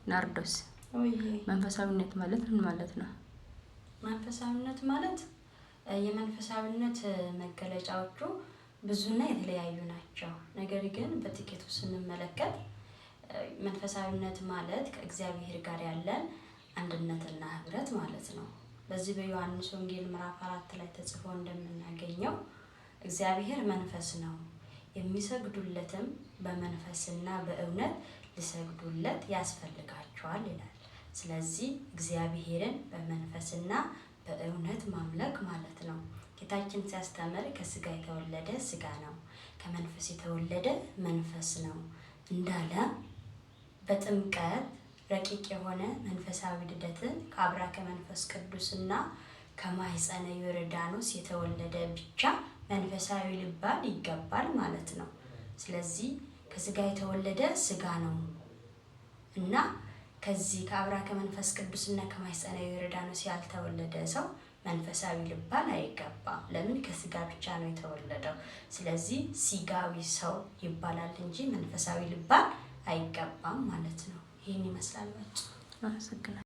ናርዶስ ወይ መንፈሳዊነት ማለት ምን ማለት ነው? መንፈሳዊነት ማለት የመንፈሳዊነት መገለጫዎቹ ብዙና የተለያዩ ናቸው። ነገር ግን በጥቂቱ ስንመለከት መንፈሳዊነት ማለት ከእግዚአብሔር ጋር ያለን አንድነትና ህብረት ማለት ነው። በዚህ በዮሐንስ ወንጌል ምዕራፍ 4 ላይ ተጽፎ እንደምናገኘው እግዚአብሔር መንፈስ ነው፣ የሚሰግዱለትም በመንፈስና በእውነት ሊሰግዱለት ያስፈልጋቸዋል ይላል። ስለዚህ እግዚአብሔርን በመንፈስና በእውነት ማምለክ ማለት ነው። ጌታችን ሲያስተምር ከስጋ የተወለደ ስጋ ነው፣ ከመንፈስ የተወለደ መንፈስ ነው እንዳለ በጥምቀት ረቂቅ የሆነ መንፈሳዊ ልደትን ከአብራ ከመንፈስ ቅዱስና ከማህፀነ ዮርዳኖስ የተወለደ ብቻ መንፈሳዊ ሊባል ይገባል ማለት ነው። ስለዚህ ከስጋ የተወለደ ስጋ ነው እና ከዚህ ከአብራ ከመንፈስ ቅዱስና ከማህፀነ ዮርዳኖስ ያልተወለደ ሰው መንፈሳዊ ሊባል አይገባም። ለምን? ከስጋ ብቻ ነው የተወለደው። ስለዚህ ስጋዊ ሰው ይባላል እንጂ መንፈሳዊ ሊባል አይገባም ማለት ነው። ይሄን ይመስላል። አመሰግናለሁ።